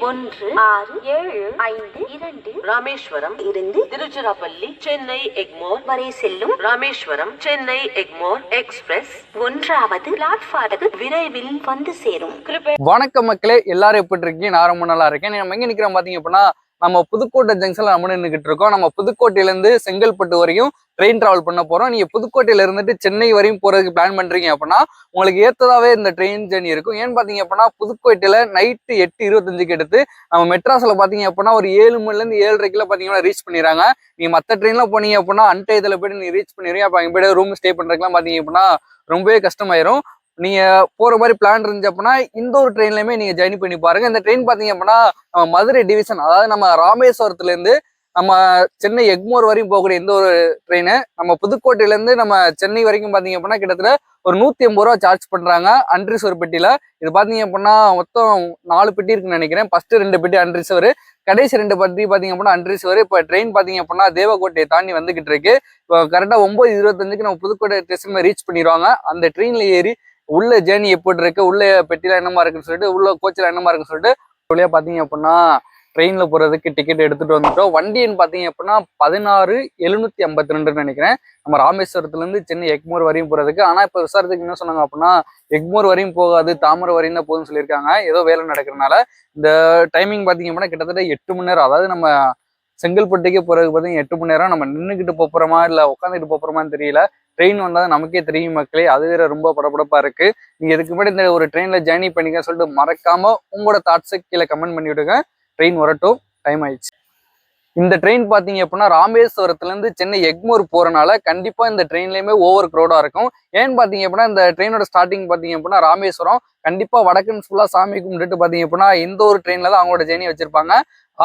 1675 ராமேஸ்வரம் இருந்து திருச்சிராப்பள்ளி சென்னை எக்மோர் வரை செல்லும் ராமேஸ்வரம் சென்னை எக்மோர் எக்ஸ்பிரஸ் 1வது பிளாட்பார்முக்கு விரைவில் வந்து சேரும். வணக்கம் மக்களே, எல்லாரும் எப்படி இருக்கீங்க? நான் ரொம்ப நல்லா இருக்கேன். நம்ம எங்க நிக்கிறோம் பாத்தீங்க அப்படின்னா, நம்ம புதுக்கோட்டை ஜங்ஷன்ல நம்ம நின்றுகிட்டு இருக்கோம். நம்ம புதுக்கோட்டையில இருந்து செங்கல்பட்டு வரையும் ட்ரெயின் டிராவல் பண்ண போறோம். நீங்க புதுக்கோட்டையில இருந்துட்டு சென்னை வரையும் போறதுக்கு பிளான் பண்றீங்க அப்படின்னா உங்களுக்கு ஏத்ததாவே இந்த ட்ரெயின் ஜர்னி இருக்கும். ஏன்னு பாத்தீங்க அப்படின்னா, புதுக்கோட்டையில நைட்டு 8:25 எடுத்து நம்ம மெட்ராஸ்ல பாத்தீங்க அப்படின்னா ஒரு 7 மணில இருந்து 7:30 பாத்தீங்கன்னா ரீச் பண்ணிடுறாங்க. நீங்க மத்த ட்ரெயின்ல போனீங்க அப்படின்னா அன்டைத்துல போயிட்டு நீங்க ரீச் பண்ணிடுவீங்க. அப்ப அங்க போய்ட்டு ரூம் ஸ்டே பண்றதுக்குலாம் பாத்தீங்க அப்படின்னா ரொம்பவே கஷ்டமாயிரும். நீங்க போற மாதிரி பிளான் இருந்துச்சு அப்படின்னா இந்த ஒரு ட்ரெயின்லயுமே நீங்க ஜர்னி பண்ணி பாருங்க. இந்த ட்ரெயின் பாத்தீங்க அப்படின்னா நம்ம மதுரை டிவிஷன், அதாவது நம்ம ராமேஸ்வரத்துல இருந்து நம்ம சென்னை எக்மோர் வரையும் போகக்கூடிய இந்த ஒரு ட்ரெயின். நம்ம புதுக்கோட்டையில இருந்து நம்ம சென்னை வரைக்கும் பாத்தீங்க அப்படின்னா கிட்டத்தட்ட ஒரு 180 ரூபா சார்ஜ் பண்றாங்க அன்ரிசர்வ் பெட்டியில. இது பாத்தீங்க அப்படின்னா மொத்தம் 4 பெட்டி இருக்குன்னு நினைக்கிறேன். ஃபர்ஸ்ட் 2 பெட்டி அன்ரிசர்வர், கடைசி 2 பெட்டி பாத்தீங்க அப்படின்னா அன்ரிசர்வர். இப்ப ட்ரெயின் பாத்தீங்க அப்படின்னா தேவக்கோட்டையை தாண்டி வந்துகிட்டு இருக்கு. இப்போ கரெக்டா 9:25 நம்ம புதுக்கோட்டை ஸ்டேஷன் ரீச் பண்ணிடுவாங்க. அந்த ட்ரெயின்ல ஏறி உள்ள ஜேர்னி எப்படி இருக்கு, உள்ள பெட்டில என்னமா இருக்குன்னு சொல்லிட்டு, உள்ள கோச்சில் என்னமா இருக்குன்னு சொல்லிட்டு வழியா பாத்தீங்க அப்படின்னா ட்ரெயின்ல போறதுக்கு டிக்கெட் எடுத்துட்டு வந்துட்டோம். வண்டின்னு பாத்தீங்க அப்படின்னா 16,752 நினைக்கிறேன். நம்ம ராமேஸ்வரத்துல இருந்து சென்னை எக்மோர் வரையும் போறதுக்கு. ஆனா இப்ப விசாரத்துக்கு என்ன சொன்னாங்க அப்படின்னா எக்மோர் வரையும் போகாது, தாமரை வரையும் தான் போகுதுன்னு சொல்லியிருக்காங்க. ஏதோ வேலை நடக்கிறதுனால இந்த டைமிங் பாத்தீங்க அப்படின்னா கிட்டத்தட்ட 8 மணி நேரம். அதாவது நம்ம செங்கல்பட்டுக்கே போறதுக்கு பாத்தீங்கன்னா 8 மணி நேரம். நம்ம நின்றுக்கிட்டு போறோமா இல்ல உட்காந்துக்கிட்டு போறோமான்னு தெரியல. ட்ரெயின் வந்தா நமக்கே தெரியும் மக்களே, அது வேற ரொம்ப படபடப்பா இருக்கு. நீங்க இதுக்கு முன்னாடி இந்த ஒரு ட்ரெயின்ல ஜேர்னி பண்ணிக்க சொல்லிட்டு மறக்காம உங்களோட தாட்ஸை கீழே கமெண்ட் பண்ணி விடுங்க. ட்ரெயின் வரட்டும், டைம் ஆயிடுச்சு. இந்த ட்ரெயின் பாத்தீங்க அப்படின்னா ராமேஸ்வரத்துல இருந்து சென்னை எக்மோர் போறனால கண்டிப்பா இந்த ட்ரெயின்லயுமே ஓவர் க்ரௌடா இருக்கும். ஏன்னு பாத்தீங்க அப்படின்னா இந்த ட்ரெயினோட ஸ்டார்டிங் பாத்தீங்க அப்படின்னா ராமேஸ்வரம். கண்டிப்பா வடக்குன்னு ஃபுல்லா சாமி கும்பிட்டுட்டு பாத்தீங்க அப்படின்னா இந்த ஒரு ட்ரெயின்ல தான் அவங்களோட ஜேர்னி வச்சிருப்பாங்க.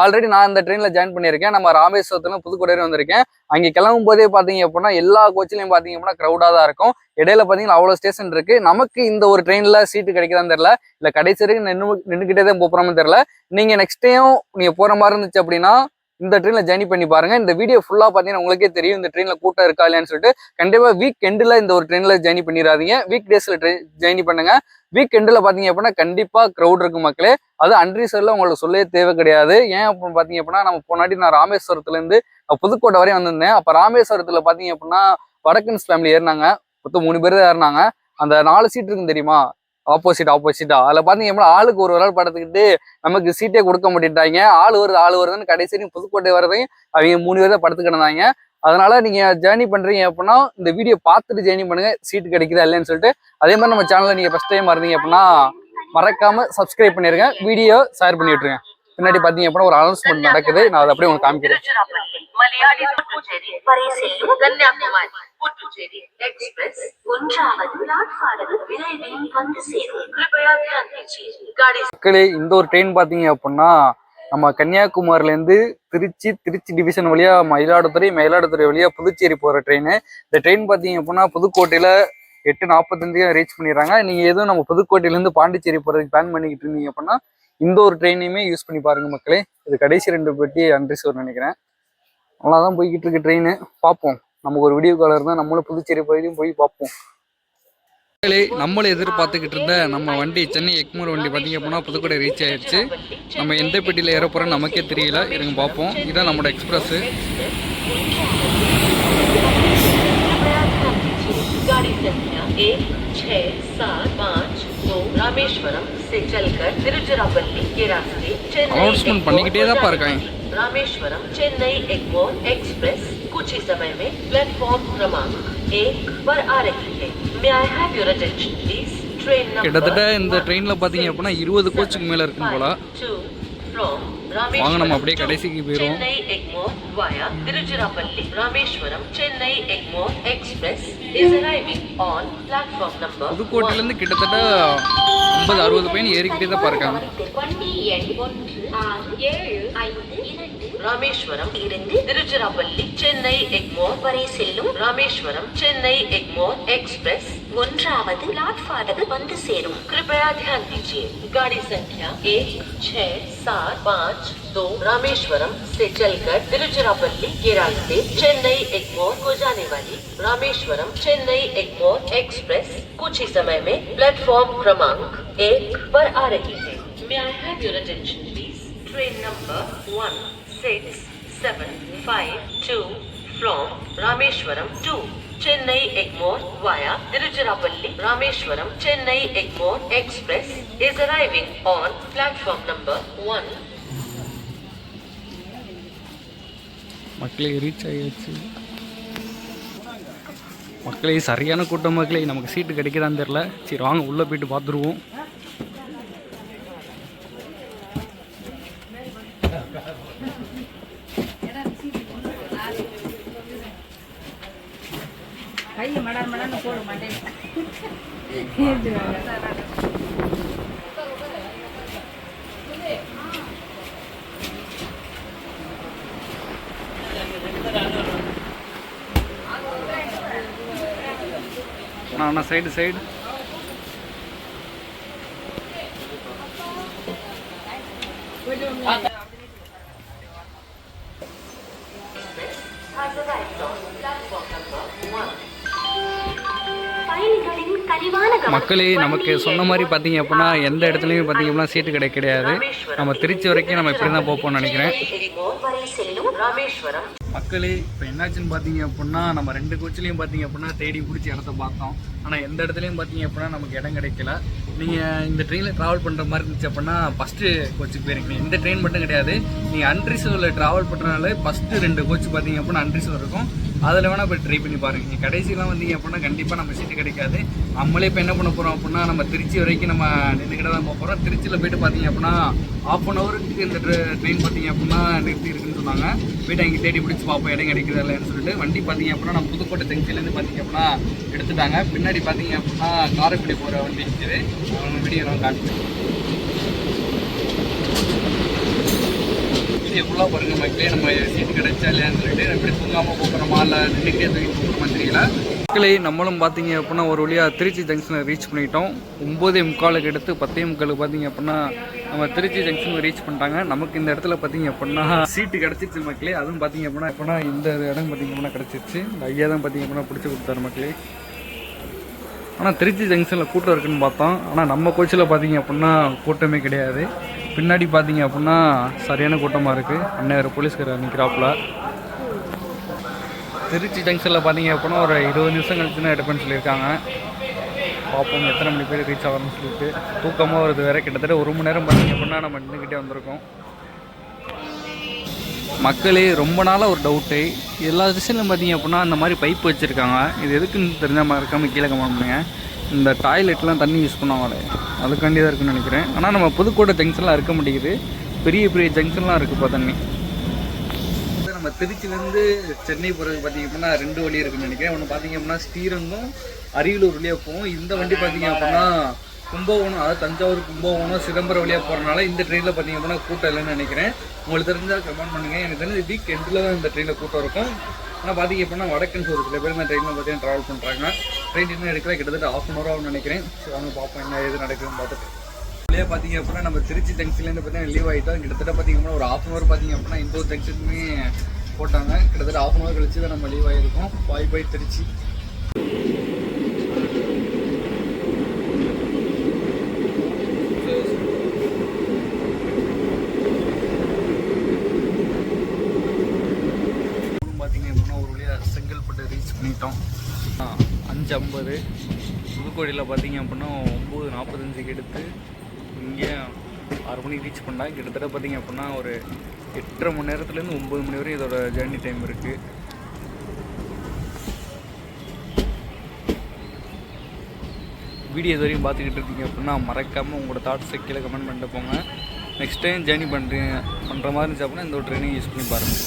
ஆல்ரெடி நான் இந்த ட்ரெயின்ல ஜாயின் பண்ணியிருக்கேன். நம்ம ராமேஸ்வரத்துல புதுக்கோட்டை வந்திருக்கேன். அங்கே கிளம்பும் போதே பாத்தீங்க அப்படின்னா எல்லா கோச்சிலையும் பாத்தீங்க அப்படின்னா க்ரௌடா தான் இருக்கும். இடையில பாத்தீங்கன்னா அவ்வளவு ஸ்டேஷன் இருக்கு. நமக்கு இந்த ஒரு ட்ரெயின்ல சீட்டு கிடைக்குதான்னு தெரியல, இல்ல கடைசி வரைக்கும் நின்றுகிட்டே தான் போறோம்னு தெரியல. நீங்க நெக்ஸ்ட் டைம் நீங்க போற மாதிரி இருந்துச்சு அப்படின்னா இந்த ட்ரெயின்ல ஜர்னி பண்ணி பாருங்க. இந்த வீடியோ ஃபுல்லா பாத்தீங்கன்னா உங்களுக்கே தெரியும் இந்த ட்ரெயின்ல கூட்டம் இருக்கா இல்லையான்னு சொல்லிட்டு. கண்டிப்பா வீக் எண்ட்ல இந்த ஒரு ட்ரெயின்ல ஜர்னி பண்ணிடாதீங்க, வீக் டேஸ்ல ஜர்னி பண்ணுங்க. வீக் எண்ட்ல பாத்தீங்க அப்படின்னா கண்டிப்பா க்ரௌட் இருக்கு மக்களே. அது அன்ரிசர்வ்ல உங்களுக்கு சொல்லவே தேவை கிடையாது. ஏன் அப்படின்னு பாத்தீங்க அப்படின்னா நம்ம போனாட்டி நான் ராமேஸ்வரத்துல இருந்து புதுக்கோட்டை வரையும் வந்திருந்தேன். அப்ப ராமேஸ்வரத்துல பாத்தீங்க அப்படின்னா வடக்கன்ஸ் ஃபேமிலி ஏறினாங்க. மொத்தம் 3 பேர் தான் ஏறினாங்க. அந்த 4 சீட் இருக்குன்னு தெரியுமா, ஆப்போசிட்டா அதில் பார்த்தீங்க அப்படின்னா ஆளுக்கு ஒரு ஆள் படுத்துக்கிட்டு நமக்கு சீட்டே கொடுக்க மாட்டேன்ட்டாங்க. ஆள் வருதுன்னு கடைசி புதுக்கோட்டை வரதையும் அவங்க 3 பேர் தான் படுத்து கிடந்தாங்க. அதனால நீங்க ஜேர்னி பண்றீங்க அப்படின்னா இந்த வீடியோ பார்த்துட்டு ஜேர்னி பண்ணுங்க, சீட்டு கிடைக்குதா இல்லைன்னு சொல்லிட்டு. அதே மாதிரி நம்ம சேனல்ல நீங்க ஃபர்ஸ்ட் டைம் இருந்தீங்க அப்படின்னா மறக்காம சப்ஸ்கிரைப் பண்ணிருங்க, வீடியோ ஷேர் பண்ணி விட்டுருங்க. பின்னாடி பாத்தீங்க அப்படின்னா ஒரு அனௌன்ஸ்மெண்ட் நடக்குது, நான் அதை அப்படியே உங்களுக்கு காமிக்கிறேன். மக்களே, இந்த ஒரு ட்ரெயின் பாத்தீங்க அப்படின்னா நம்ம கன்னியாகுமரியில இருந்து திருச்சி டிவிஷன் வழியா மயிலாடுதுறை வழியா புதுச்சேரி போற ட்ரெயின். இந்த ட்ரெயின் பாத்தீங்க அப்படின்னா புதுக்கோட்டையில 8:45 ரீச் பண்ணிடுறாங்க. நீங்க எதுவும் நம்ம புதுக்கோட்டையில இருந்து பாண்டிச்சேரி போறதுக்கு பிளான் பண்ணிக்கிட்டு இருந்தீங்க அப்படின்னா இந்த ஒரு ட்ரெயினையுமே யூஸ் பண்ணி பாருங்க மக்களே. இது கடைசி 2 பெட்டி அன்ரிசர்வ் நினைக்கிறேன். நல்லாதான் போய்கிட்டு இருக்கு ட்ரெயின். பார்ப்போம், நமக்கு ஒரு வீடியோ காலர் தான், நம்மளும் புதுச்சேரி போய் பார்ப்போம். நம்மளும் எதிர்பார்த்துக்கிட்டு இருந்த நம்ம வண்டி சென்னை எக்மோர் வண்டி பார்த்தீங்க அப்படின்னா புதுக்கோட்டை ரீச் ஆயிடுச்சு. நம்ம எந்த பெட்டியில் ஏற போகிறோம் நமக்கே தெரியல. இருங்க பார்ப்போம். இதுதான் நம்மளோட எக்ஸ்பிரஸ். रामेश्वरम से चलकर तिरुचिरापल्ली के रास्ते अनाउंसमेंट பண்ணிக்கிட்டே தான் இருக்காங்க. रामेश्वरम चेन्नई एग्मोर एक्सप्रेस कुछ ही समय में प्लेटफॉर्म क्रमांक 1 पर आ रही है. May I have your attention please? Train number கிட்டத்தட்ட இந்த ட்ரெயின்ல பாத்தீங்க அப்படின்னா 20 கோச்சுக்கு மேல இருக்கும் போல. வாங்க நம்ம அப்படியே கடைசிக்கு போயிரோம். Chennai Egmore via Tiruchirappalli Rameswaram Chennai Egmore express is arriving on platform number. புதுக்கோட்டையில இருந்து கிட்டத்தட்ட 50-60 பேர் ஏறிக்கிட்டே தான் இருக்காங்க. வண்டி எண் 1675 ராமேஸ்வரம் இருந்து திருச்சிராப்பள்ளி சென்னை எக்மோர் வரை செல்லும் ராமேஸ்வரம் சென்னை எக்மோர் एक्सप्रेस 1வது प्लेटफॉर्म வந்து சேரும். कृपया ध्यान दीजिए. गाड़ी संख्या 16752 रामेश्वरम से चलकर तिरुचिरापल्ली के रास्ते चेन्नई एग्मोर को जाने वाली रामेश्वरम चेन्नई एग्मोर एक्सप्रेस कुछ ही समय में प्लेटफॉर्म क्रमांक 1 पर आ रही है. May I have your attention please? train number 1675 from Rameshwaram to Chennai Egmore via Tiruchirappalli Rameshwaram Chennai Egmore Express is arriving on platform number 1. மக்களே ரீச் ஆகிடுச்சு. மக்களே சரியான கூட்டம் மக்களே. நமக்கு சீட்டு கிடைக்குதான்னு தெரில. சரி வாங்க உள்ளே போயிட்டு பார்த்துருவோம். போட மாட்டேன். சைடு சைடு மக்களே நமக்கு சொன்ன மாதிரி பார்த்தீங்க அப்படின்னா எந்த இடத்துலையும் பார்த்தீங்க அப்படின்னா சீட்டு கிடையாது. நம்ம திருச்சி வரைக்கும் நம்ம இப்படி தான் போகணும்னு நினைக்கிறேன். மக்களே இப்போ என்னாச்சுன்னு பார்த்தீங்க அப்படின்னா நம்ம 2 கோச்சிலையும் பார்த்தீங்க அப்படின்னா தேடி பிடிச்சி இடத்த பார்த்தோம். ஆனால் எந்த இடத்துலையும் பார்த்தீங்க அப்படின்னா நமக்கு இடம் கிடைக்கல. நீங்கள் இந்த ட்ரெயினில் ட்ராவல் பண்ணுற மாதிரி இருந்துச்சு அப்படின்னா ஃபஸ்ட்டு கோச்சுக்கு போயிருக்கீங்க. இந்த ட்ரெயின் மட்டும் கிடையாது, நீங்கள் அன்ரிசர்வில் ட்ராவல் பண்ணுறதுனால ஃபஸ்ட்டு 2 கோச்சு பார்த்தீங்க அப்படின்னா அன்ரிசர்வ் இருக்கும். அதில் வேணால் போய் ட்ரை பண்ணி பாருங்க. நீங்கள் கடைசியெலாம் வந்தீங்க அப்படின்னா கண்டிப்பாக நம்ம சீட்டு கிடைக்காது. நம்மளே இப்போ என்ன பண்ண போகிறோம் அப்படின்னா நம்ம திருச்சி வரைக்கும் நம்ம நின்றுக்கிட்ட தான் போக போகிறோம். திருச்சியில் போய்ட்டு பார்த்தீங்க அப்படின்னா 1/2 ஹவருக்கு இந்த ட்ரெயின் பார்த்தீங்க அப்படின்னா நிறுத்தி இருக்குன்னு சொன்னாங்க. போய்ட்டு அங்கே தேடி பிடிச்சி பார்ப்போம் இடம் கிடைக்குது இல்லைன்னு சொல்லிட்டு. வண்டி பார்த்தீங்க அப்படின்னா நம்ம புதுக்கோட்டை ஜங்ஷன்லேருந்து பார்த்தீங்க அப்படின்னா எடுத்துட்டாங்க. பின்னாடி பார்த்தீங்க அப்படின்னா காரைக்குடி போகிற வண்டி இருக்குது. வீடியோ நான் காட்டுறேன். எவ்வளோ பாருங்க மக்களே, நம்ம சீட்டு கிடைச்சா இல்லையான்னு சொல்லிட்டு எப்படி தூங்காமல் போகிறோமா இல்லை நின்றுக்கிட்டே தூக்கி போகிறோமா தெரியல. மக்களே நம்மளும் பார்த்தீங்க அப்படின்னா ஒரு வழியாக திருச்சி ஜங்ஷனை ரீச் பண்ணிட்டோம். 9:45 எடுத்து 10:45 பார்த்தீங்க அப்படின்னா நம்ம திருச்சி ஜங்ஷன் ரீச் பண்ணிட்டாங்க. நமக்கு இந்த இடத்துல பார்த்தீங்க அப்படின்னா சீட்டு கிடச்சிருச்சு மக்களே. அதுவும் பார்த்தீங்க அப்படின்னா இந்த இடம் பார்த்தீங்க அப்படின்னா கிடச்சிருச்சு. இந்த ஐயா தான் பார்த்தீங்க அப்படின்னா பிடிச்சி கொடுத்தாரு மக்களே. ஆனால் திருச்சி ஜங்ஷனில் கூட்டம் இருக்குதுன்னு பார்த்தோம். ஆனால் நம்ம கோச்சில் பார்த்தீங்க அப்படின்னா கூட்டமே கிடையாது. பின்னாடி பார்த்தீங்க அப்படின்னா சரியான கூட்டமாக இருக்குது. அன்னையர் போலீஸ்காரர் நிற்கிறாப்புல. திருச்சி ஜங்ஷனில் பார்த்தீங்க அப்படின்னா ஒரு 20 நிமிஷம் கழிச்சுன்னா எடுப்பேன்னு சொல்லியிருக்காங்க. பார்ப்போம் எத்தனை மணி பேர் ரீச் ஆகணும்னு சொல்லிட்டு. தூக்கமாக வருது வேறு. கிட்டத்தட்ட 1 மணி நேரம் பார்த்தீங்க அப்படின்னா நம்ம நின்றுக்கிட்டே வந்திருக்கோம். மக்களே ரொம்ப நாளாக ஒரு டவுட்டு, எல்லா ஸ்டேஷன்லையும் பார்த்தீங்க அப்படின்னா அந்த மாதிரி பைப் வச்சுருக்காங்க. இது எதுக்குன்னு தெரிஞ்ச மாதிரி இருக்காமல் கீழே கமெண்ட் பண்ணுங்க. இந்த டாய்லெட்லாம் தண்ணி யூஸ் பண்ணுவாங்களே அதுக்காண்டி தான் இருக்குன்னு நினைக்கிறேன். ஆனால் நம்ம புதுக்கோட்டை ஜங்ஷன்லாம் இருக்க மாட்டேங்குது. பெரிய பெரிய ஜங்ஷன்லாம் இருக்குப்பா தண்ணி. நம்ம திருச்சிலேருந்து சென்னை போகிறது பார்த்திங்க அப்படின்னா 2 வழி இருக்குன்னு நினைக்கிறேன். ஒன்று பார்த்திங்க அப்படின்னா ஸ்ரீரங்கம் அரியலூர் வழியாக போகும். இந்த வண்டி பார்த்திங்க அப்படின்னா கும்பகோணம், அதாவது தஞ்சாவூர் கும்பகோணம் சிதம்பரம் வழியாக போகிறனால இந்த ட்ரெயினில் பார்த்திங்க அப்படின்னா கூட்டம் இல்லைன்னு நினைக்கிறேன். உங்களுக்கு தெரிஞ்சால் கமெண்ட் பண்ணுங்கள். எனக்கு தெரிஞ்சு வீக் எண்டில் தான் இந்த ட்ரெயினில் கூட்டம் இருக்கும். ஆனால் பார்த்திங்க அப்படின்னா வடக்குன்னு ஒரு சில பேர் இந்த ட்ரெயினில் பார்த்தீங்கன்னா ட்ராவல் பண்ணுறாங்க. ட்ரெயின் இன்னும் எடுக்கல, கிட்டத்தட்ட 1/2 hour ஆகும்னு நினைக்கிறேன். ஸோ அவங்க பார்ப்போம் என்ன எது நடக்குதுன்னு பார்த்துட்டு. இல்லையா பார்த்திங்க அப்படின்னா நம்ம திருச்சி ஜங்ஷன்லேருந்து பார்த்தீங்கன்னா லீவ் ஆகிட்டோம். கிட்டத்தட்ட பார்த்திங்க அப்படின்னா ஒரு 1/2 hour பார்த்திங்க அப்படின்னா இந்த ஒரு ஜங்ஷனுமே போட்டாங்க. கிட்டத்தட்ட 1/2 hour கழிச்சு தான் நம்ம லீவ் ஆகிருக்கோம். பாய் திருச்சி. செங்கல்பட்டு ரீச் பண்ணிட்டோம். 5:50. புதுக்கோட்டையில் பார்த்தீங்க அப்படின்னா 9:45 எடுத்து இங்கே 6 மணிக்கு ரீச் பண்ணால் கிட்டத்தட்ட பார்த்தீங்க அப்படின்னா ஒரு 8.5 மணி நேரத்துலேருந்து 9 மணி வரையும் இதோட ஜேர்னி டைம் இருக்குது. வீடியோ இது வரையும் பார்த்துக்கிட்டு இருக்கீங்க அப்படின்னா மறக்காமல் உங்களோட தாட்ஸை கீழே கமெண்ட் பண்ணிட்டு போங்க. நெக்ஸ்ட் டைம் ஜேர்னி பண்ணுற மாதிரி இருந்துச்சு அப்படின்னா இந்த ஒரு ட்ரெயினிங் யூஸ் பண்ணி பாருங்கள்.